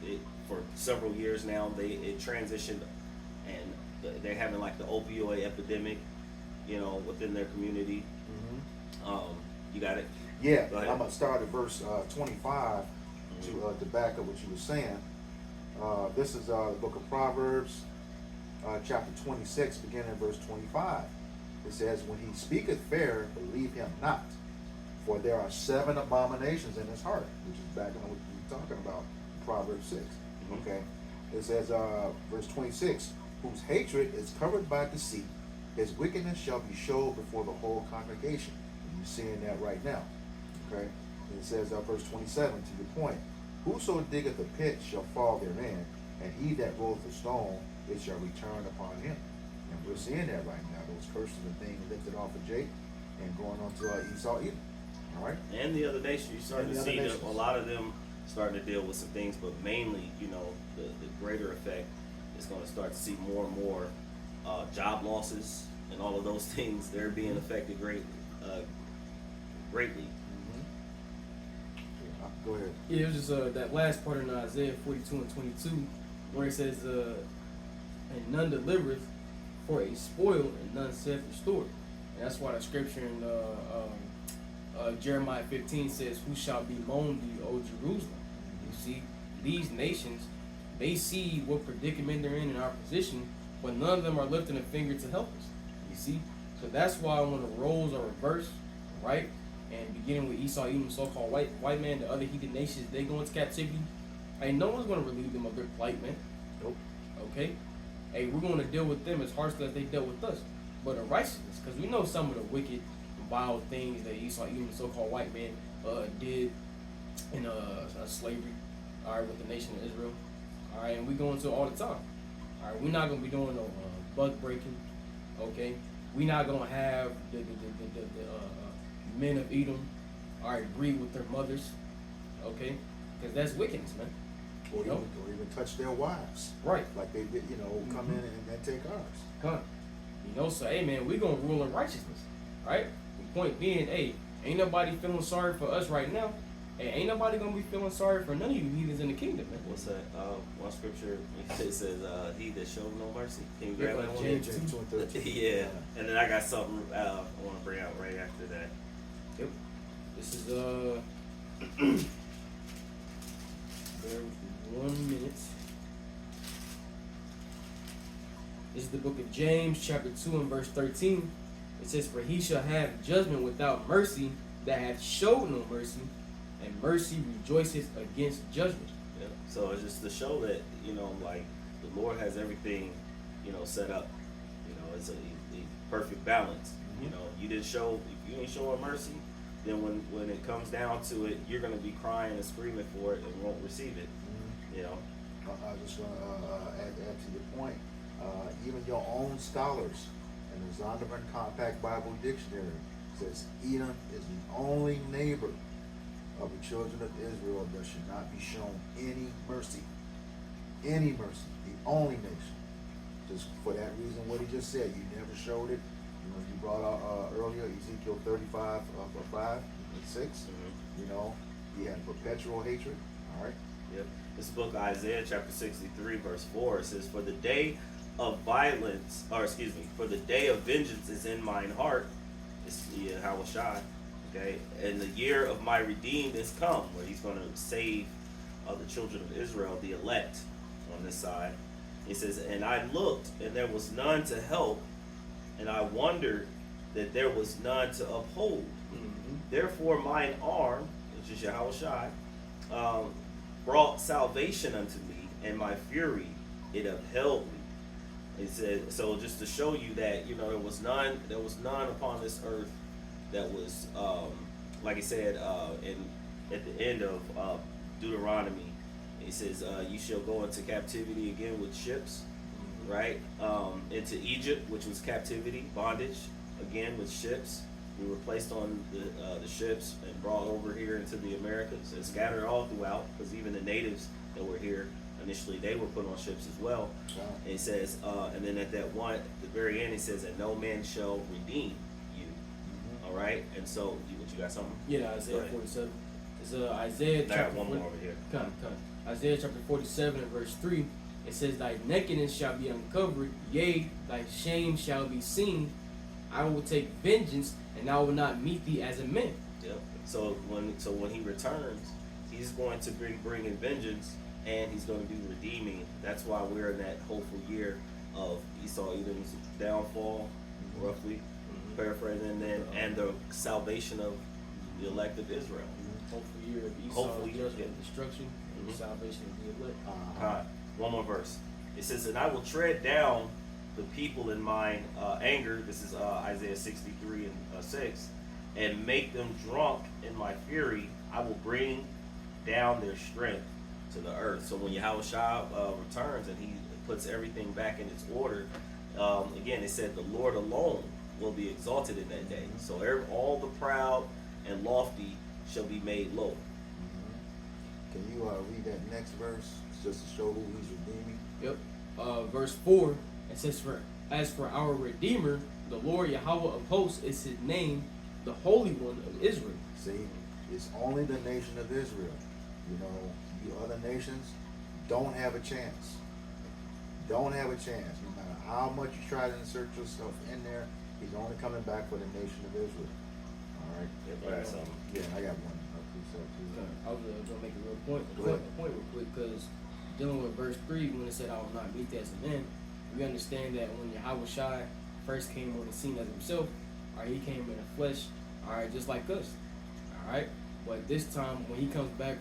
it for several years now. It transitioned, and they're having like the opioid epidemic, you know, within their community. You got it. Yeah, Go ahead. I'm gonna start at verse 25 to back up what you were saying. This is the book of Proverbs, chapter 26, beginning in verse 25. It says, "When he speaketh fair, believe him not, for there are 7 abominations in his heart," which is back on what we were talking about, Proverbs 6. Okay, it says, verse 26, "Whose hatred is covered by deceit, his wickedness shall be showed before the whole congregation." And you're seeing that right now. Okay, and it says, verse 27, to your point, "Whoso diggeth a pit shall fall therein, and he that rolleth a stone, it shall return upon him." And we're seeing that right now. Those curses and things lifted off of Jake and going on to Esau Edom. All right. And the other nations, you're starting And to the see other that a nations. lot of them starting to deal with some things, but mainly, you know, the greater effect is going to start to see more and more job losses and all of those things. They're being affected greatly. Go ahead. Yeah, it was just that last part in Isaiah 42 and 22, where it says, "And none delivereth for a spoil, and none saith restore." And that's why the scripture in Jeremiah 15 says, "Who shall bemoan thee, O Jerusalem?" You see, these nations, they see what predicament they're in our position, but none of them are lifting a finger to help us. You see? So that's why when the roles are reversed, right? And beginning with Esau, even so-called white man, the other heathen nations, they go into captivity. Hey, no one's going to relieve them of their plight, man. Nope. Okay? Hey, we're going to deal with them as harshly as they dealt with us. But in righteousness, because we know some of the wicked, vile things that Esau, even the so-called white man, did in slavery, all right, with the nation of Israel. All right, and we go into it all the time. All right, we're not going to be doing no bug breaking, okay? We're not going to have the men of Edom, all right, breed with their mothers, okay? Because that's wickedness, man. Or You know? even touch their wives. Right. Like they did, come in and then take ours. Huh. You know, so, hey, man, we're going to rule in righteousness, right? The point being, hey, ain't nobody feeling sorry for us right now, and ain't nobody going to be feeling sorry for none of you heathens in the kingdom, man. What's that? One scripture, it says, he that showed no mercy. Can you Yeah, grab that one? James James 2 and 13. Yeah. And then I got something I want to bring out right after that. Yep. This is bear with me 1 minute. This is the book of James, chapter 2 and verse 13. It says, "For he shall have judgment without mercy that hath showed no mercy, and mercy rejoiceth against judgment." Yeah. So it's just to show that, like the Lord has everything, set up. It's a perfect balance. You didn't show, if you ain't showing mercy, then when it comes down to it, you're gonna be crying and screaming for it and won't receive it. I was just going to add to your point. Even your own scholars in the Zondervan Compact Bible Dictionary says Edom is the only neighbor of the children of Israel that should not be shown any mercy. Any mercy. The only nation. Just for that reason, what he just said, you never showed it. You brought out earlier Ezekiel 35 5 and 6. He had perpetual hatred. All right. Yep. This book, Isaiah chapter 63, verse 4, it says, for the day of vengeance is in mine heart. It's Yahushua, okay? And the year of my redeemed is come, where he's going to save the children of Israel, the elect, on this side. He says, and I looked, and there was none to help, and I wondered that there was none to uphold. Therefore mine arm, which is Yahushua, brought salvation unto me, and my fury it upheld me. It said, so just to show you that, you know, there was none upon this earth that was, like I said, at the end of Deuteronomy, it says, you shall go into captivity again with ships, right? Into Egypt, which was captivity, bondage, again with ships. We were placed on the ships and brought over here into the Americas and scattered all throughout, because even the natives that were here initially, they were put on ships as well. Wow. And it says, and then at that one, at the very end, it says that no man shall redeem you. All right, and so you got something? Yeah, Isaiah 47. It's Isaiah I got chapter one 40. more over here. Come. Isaiah chapter 47 and verse 3. It says, thy nakedness shall be uncovered, yea, thy shame shall be seen. I will take vengeance, and I will not meet thee as a man. Yep. So when he returns, he's going to bring in vengeance, and he's going to be redeeming. That's why we're in that hopeful year of Esau Edom's downfall, roughly paraphrasing, and the salvation of the elect of Israel. Hopeful year of Esau's Hopefully, judgment yeah. and destruction, and the salvation of the elect. God. One more verse. It says, and I will tread down the people in mine anger. This is Isaiah 63 and 6. And make them drunk in my fury. I will bring down their strength to the earth. So when Yahushua returns and he puts everything back in its order, again, it said the Lord alone will be exalted in that day. So all the proud and lofty shall be made low. Can you read that next verse just to show who he's redeeming? Yep. Verse 4, it says, as for our Redeemer, the Lord Yahweh of hosts is his name, the Holy One of Israel. See, it's only the nation of Israel. You know, you other nations don't have a chance. Don't have a chance. No matter how much you try to insert yourself in there, he's only coming back for the nation of Israel. All right? I got something. Yeah, I got one. Too. I was gonna make a real point Go ahead. real quick, because dealing with verse 3, when it said, I will not meet thee as a man, we understand that when Yahushua first came on the scene as himself, all right, he came in the flesh, all right, just like us, all right. But this time, when he comes back,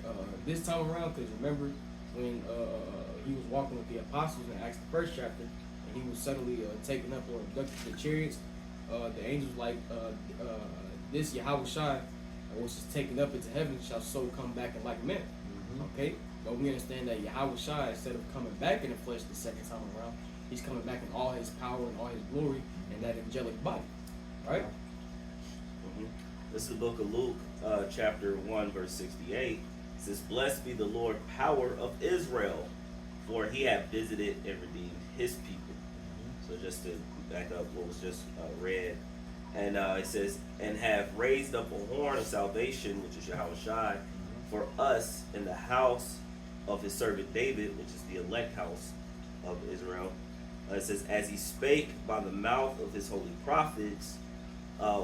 this time around, because remember when he was walking with the apostles in Acts the 1st chapter, and he was suddenly taken up or abducted to the chariots, the angels like this Yahushua which is taken up into heaven shall so come back in like men. Okay? But we understand that Yahushua, instead of coming back in the flesh the second time around, he's coming back in all his power and all his glory and that angelic body. Right? This is the book of Luke, chapter 1, verse 68. It says, blessed be the Lord, power of Israel, for he hath visited and redeemed his people. So just to back up what was just read. And it says, and have raised up a horn of salvation, which is Yahushua, for us in the house of his servant David, which is the elect house of Israel. It says, as he spake by the mouth of his holy prophets,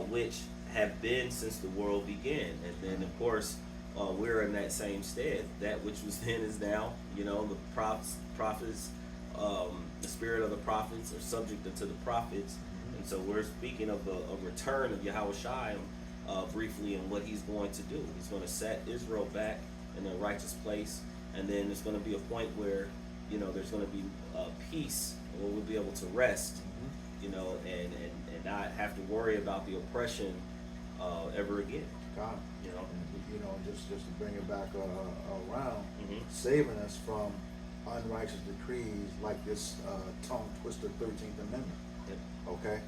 which have been since the world began. And then, of course, we're in that same stead. That which was then is now. You know, the prophets, the spirit of the prophets are subject unto the prophets. And so we're speaking of a return of Yahushua briefly and what he's going to do. He's going to set Israel back in their righteous place. And then there's going to be a point where, you know, there's going to be peace, where we'll be able to rest, you know, and not have to worry about the oppression ever again. God, You know, you know, just to bring it back around, saving us from unrighteous decrees like this tongue twister 13th Amendment. Yep. Okay,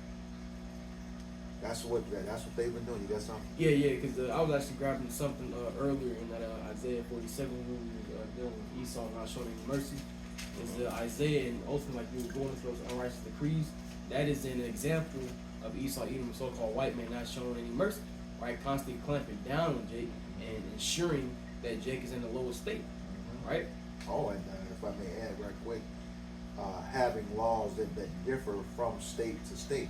that's what they've been doing. You got something? Yeah, because I was actually grabbing something earlier in that Isaiah 47 when we were dealing with Esau not showing any mercy. Is Isaiah, and ultimately, like you were going through those unrighteous decrees, that is an example of Esau Edom, so-called white man, not showing any mercy, right? Constantly clamping down on Jake and ensuring that Jake is in the lowest state, right? Oh, and if I may add right quick, having laws that differ from state to state.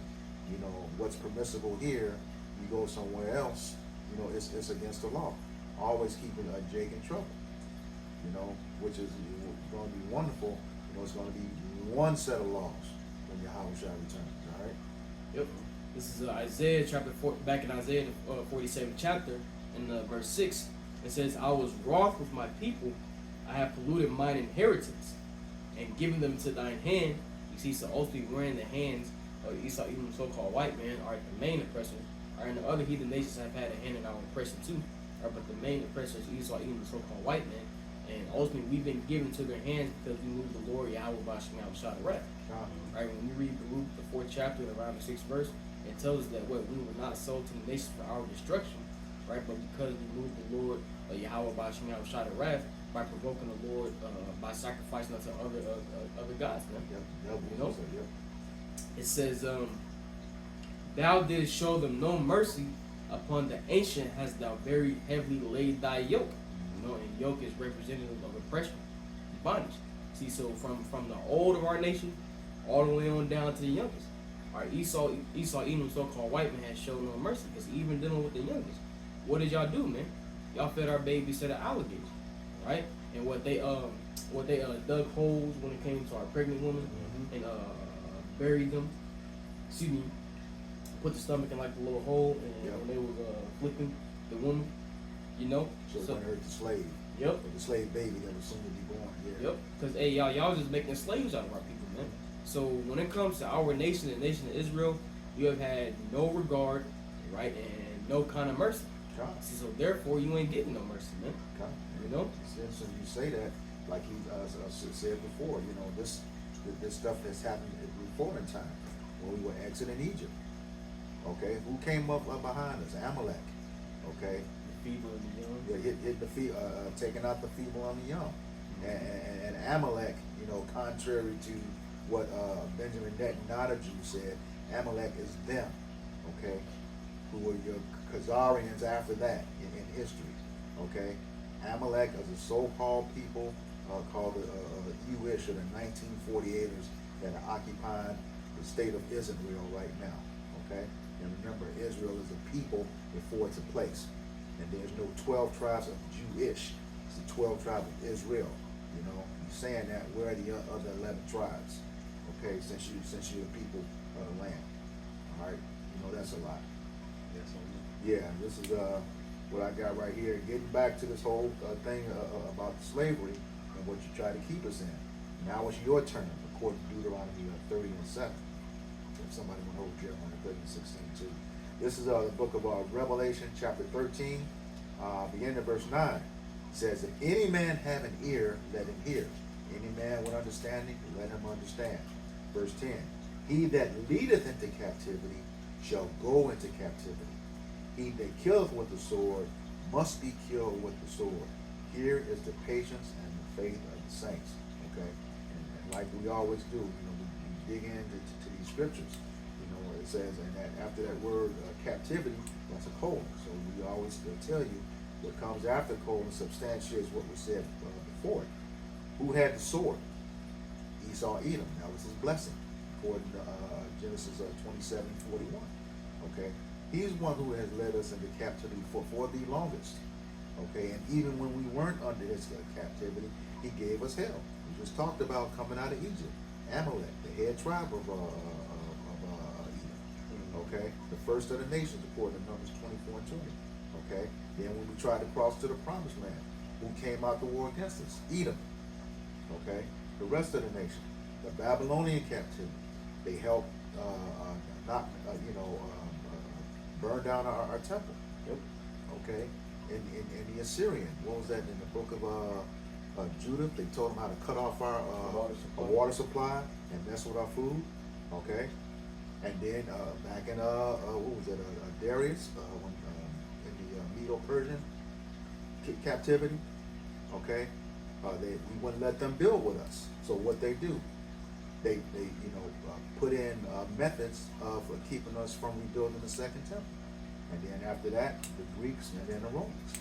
You know, what's permissible here, you go somewhere else, you know, it's against the law. Always keeping Jake in trouble, you know, which is going to be wonderful. You know, it's going to be one set of laws when Yahushua returns, all right? Yep. This is Isaiah chapter 4, back in Isaiah the 47th chapter, in verse 6, it says, I was wroth with my people, I have polluted mine inheritance. and giving them to thine hand. You see, so ultimately we're in the hands of Esau, even the so-called white man, are the main oppressors. And the other heathen nations have had a hand in our oppression too. But the main oppressors, Esau, even the so-called white man. And ultimately, we've been given to their hands because we moved the Lord Yahweh Bashim out shot wrath. Right? When we read Baruch, the 4th chapter, around the 6th verse, it tells us that what we were not sold to the nations for our destruction, right? But because we moved the Lord Yahweh Bashim out shot wrath by provoking the Lord by sacrificing unto other gods, man. Yep. You know? Yep. It says, thou didst show them no mercy, upon the ancient hast thou very heavily laid thy yoke. You know, and yoke is representative of oppression, bondage. See, so from the old of our nation, all the way on down to the youngest. All right, Esau, even so-called white man, has shown no mercy because even dealing with the youngest. What did y'all do, man? Y'all fed our babies to the alligators, right? And what they dug holes when it came to our pregnant women and buried them. Excuse me. Put the stomach in like a little hole, and when they was flipping the woman, you know. So it wouldn't hurt the slave. Yep. Or the slave baby that was soon to be born. Yeah. Yep. Because hey, y'all just making slaves out of our people, man. So when it comes to our nation, the nation of Israel, you have had no regard, right, and no kind of mercy. God. So therefore, you ain't getting no mercy, man. God. You know. So you say that, like he said before, you know, this stuff has happened before in time when we were exiting Egypt. Okay, who came up behind us? Amalek. Okay. The feeble and the young. Yeah, hit the taking out the feeble and the young. And Amalek, you know, contrary to what Benjamin Netanyahu said, Amalek is them, okay, who were your Khazarians after that in history, okay. Amalek is a so-called people called the Jewish or the 1948ers that are occupying the state of Israel right now, okay. And remember, Israel is a people before it's a place. And there's no 12 tribes of Jewish. It's the 12 tribes of Israel. You know, you're saying that where are the other 11 tribes? Okay, since you're the people of the land. All right, you know that's a lot. Yes, Yeah, this is what I got right here. Getting back to this whole thing about slavery and what you try to keep us in. Now it's your turn, according to Deuteronomy 30 and 7. If somebody want to hold Jeremiah 30 and 16 too. This is the book of Revelation, chapter 13, beginning at verse 9. It says, if any man have an ear, let him hear. Any man with understanding, let him understand. Verse 10, he that leadeth into captivity shall go into captivity. He that killeth with the sword must be killed with the sword. Here is the patience and the faith of the saints. Okay, and like we always do, you know, we dig into these scriptures. You know, it says, and that after that word captivity, that's a colon. So we always tell you what comes after colon substantiates what was said before it. Who had the sword? Esau, Edom. That was his blessing, according to Genesis 27:41. Okay, he's one who has led us into captivity for the longest. Okay, and even when we weren't under his captivity, he gave us hell. We just talked about coming out of Egypt. Amalek, the head tribe of Edom. Okay, the first of the nations, according to Numbers 24 and 20. Okay, then when we tried to cross to the promised land, who came out to war against us? Edom. Okay, the rest of the nation, the Babylonian captivity, they helped burn down our temple. Yep. Okay, and the Assyrian, what was that in the book of Judah? They told them how to cut off our water supply and mess with our food. Okay, and then back in what was it? Darius when, in the Medo-Persian captivity. Okay, we wouldn't let them build with us. So what they do? They put in methods of keeping us from rebuilding the second temple. And then after that, the Greeks and then the Romans.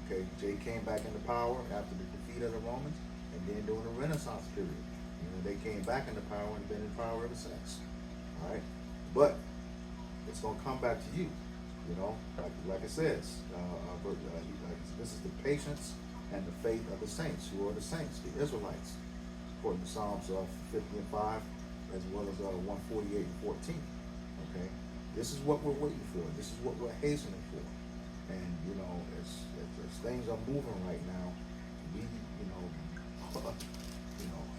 Okay, Jay came back into power after the defeat of the Romans, and then during the Renaissance period. You know, they came back into power and been in power ever since. All right, but it's gonna come back to you. You know, like it says, this is the patience and the faith of the saints. Who are the saints? The Israelites, according to Psalms 50 and 5, as well as 148 and 14. Okay, this is what we're waiting for. This is what we're hastening for. And you know, as things are moving right now, we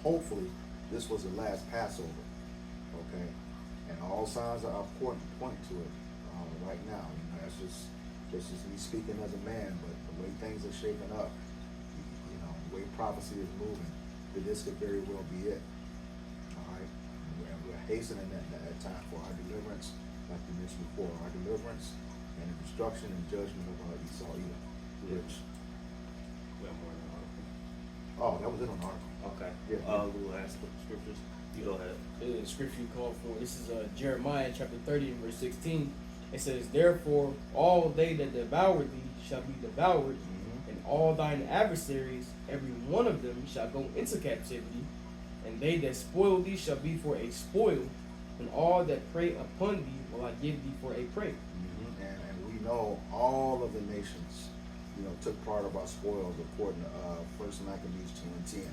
hopefully this was the last Passover, okay? And all signs are pointing to it right now. You know, that's just me speaking as a man, but the way things are shaping up, you know, the way prophecy is moving, that this could very well be it. All right, and we're hastening that time for our deliverance, like we mentioned before, our deliverance and the destruction and judgment of Esau, Edom, which. We have more than an article. Oh, that was it on the article. Okay. Yeah. We will ask the scriptures. You go ahead. The scripture you called for. This is Jeremiah chapter 30 and verse 16. It says, "Therefore all they that devour thee shall be devoured, and all thine adversaries, every one of them, shall go into captivity, and they that spoil thee shall be for a spoil, and all that prey upon thee will I give thee for a prey." And we know all of the nations, you know, took part of our spoils according to First Maccabees 2:10.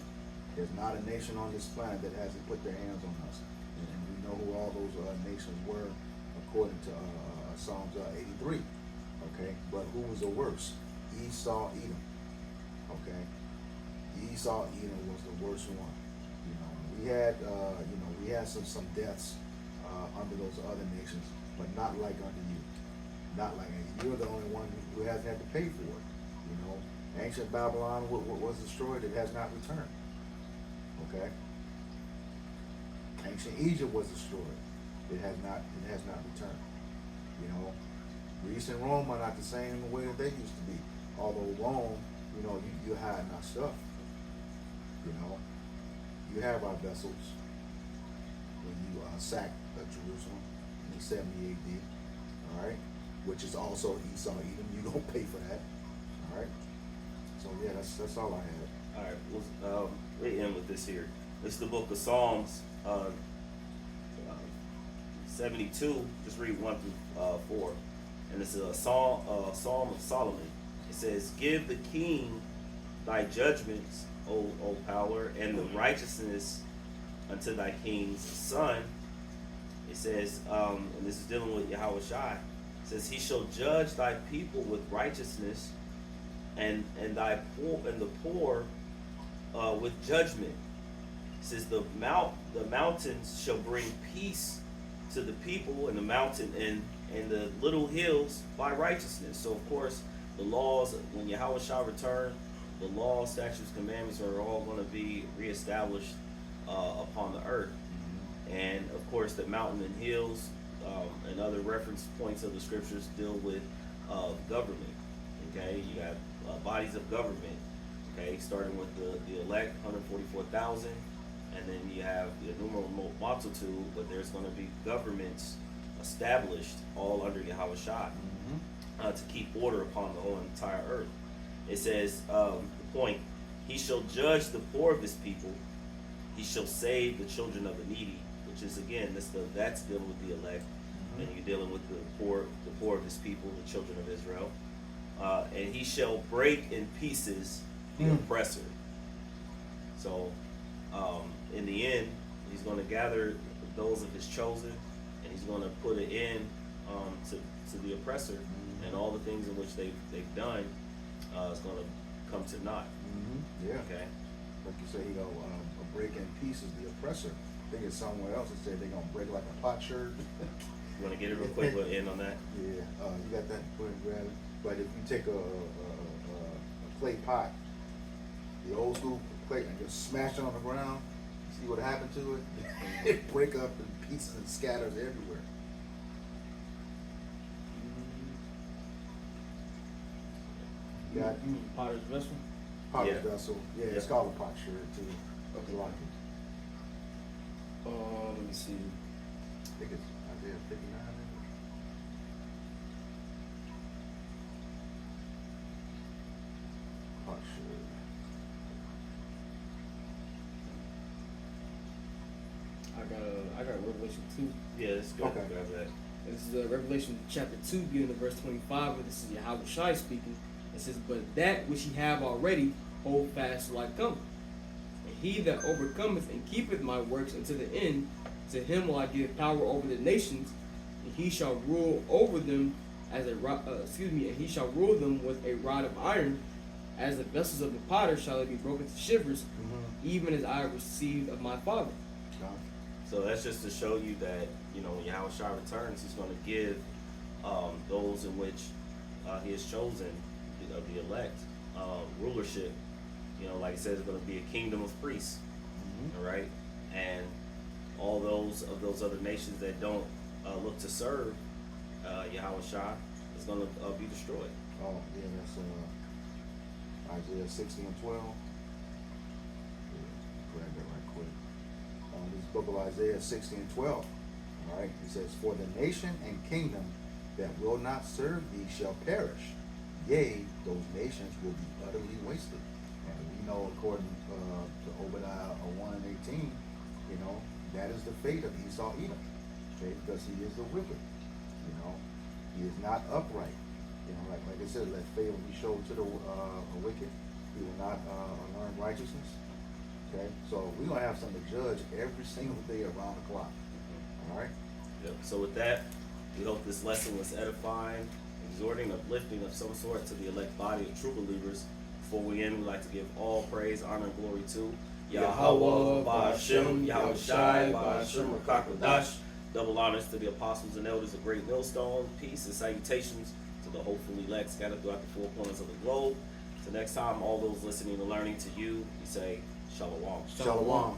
There's not a nation on this planet that hasn't put their hands on us, and we know who all those nations were according to Psalms 83. Okay, but who was the worst? Esau, Edom. Okay, Esau, Edom was the worst one. You know, we had some deaths under those other nations, but not like under you. Not like you're the only one who hasn't had to pay for it. You know, ancient Babylon was destroyed; it has not returned. Okay. Ancient Egypt was destroyed; it has not returned. You know, Greece and Rome are not the same in the way that they used to be. Although Rome, you know, you hiding our stuff. You know, you have our vessels when you sacked Jerusalem in 70 AD. All right, which is also Esau, Edom. You don't pay for that. All right. So yeah, that's all I had. All right. We end with this here. This is the book of Psalms, 72. Just read 1 through 4, and this is a psalm of Solomon. It says, "Give the king thy judgments, O power, and the righteousness unto thy king's son." It says, and this is dealing with Yahweh Shai. It says, "He shall judge thy people with righteousness, and the poor with judgment." It says, the mountains shall bring peace to the people, and the mountain and the little hills by righteousness. So of course, the laws, when Yahweh shall return, the laws, statutes, commandments are all going to be reestablished upon the earth. And of course, the mountain and hills and other reference points of the scriptures deal with government. Okay, you got bodies of government. Okay, starting with the elect, 144,000, and then you have the innumerable multitude, but there's going to be governments established all under Yahweh Shai to keep order upon the whole entire earth. It says, the point, "He shall judge the poor of his people, he shall save the children of the needy," which is again, that's dealing with the elect, and you're dealing with the poor of his people, the children of Israel. "And he shall break in pieces the oppressor." So, in the end, he's going to gather those of his chosen, and he's going to put an end to the oppressor, and all the things in which they've done is going to come to naught. Yeah. Okay. Like you say, break in pieces the oppressor. I think it's somewhere else. It said they're gonna break like a potsherd. You want to get it real quick? We'll end on that. Yeah. You got that? Go ahead and grab it. But if you take a clay pot, the old school clay, and just smash it on the ground, see what happened to it? It break up in pieces and scatters everywhere. You got Potter's vessel. potter's Yeah. vessel. Yeah, it's Yeah. called a potsherd too. Okay. A lot of people. Let me see. I think it's Isaiah 59. Potsherd. I got Revelation 2. Yeah, it's good. Okay. Grab that. This is Revelation chapter 2, beginning of verse 25, where this is Yahweh Shai speaking. It says, "But that which ye have already, hold fast till I come. And he that overcometh and keepeth my works unto the end, to him will I give power over the nations, and he shall rule over them as a rod, and he shall rule them with a rod of iron, As the vessels of the potter shall they be broken to shivers, Mm-hmm. even as I received of my Father. So that's just to show you that, you know, when Yahweh Shai returns, he's going to give those in which he has chosen, the elect, rulership. You know, like it says, it's going to be a kingdom of priests, Mm-hmm. all right? And all those of those other nations that don't look to serve Yahweh Shai is going to be destroyed. Oh, yeah, that's Isaiah 60 and 12. Yeah, grab that right quick. This is book of Isaiah 60 and 12. All right, it says, "For the nation and kingdom that will not serve thee shall perish. Yea, those nations will be utterly wasted." And we know, according to Obadiah 1 and 18, you know, that is the fate of Esau Edom. Okay, because he is the wicked. You know, he is not upright. You know, like it says, "Let favor be showed to the wicked. He will not learn righteousness." Okay, so we're gonna have something to judge every single day around the clock. All right. Yep. So with that, we hope this lesson was edifying, exhorting, uplifting of some sort to the elect body of true believers. Before we end, we'd like to give all praise, honor, and glory to Yahweh, Ba'ashem, Yahweh Shai, Ba'ashem, Rakakwadash. Double honors to the apostles and elders of Great Millstone. Peace and salutations to the hopeful elect scattered throughout the four corners of the globe. So next time, all those listening and learning to you, we say Shalom. Shalom.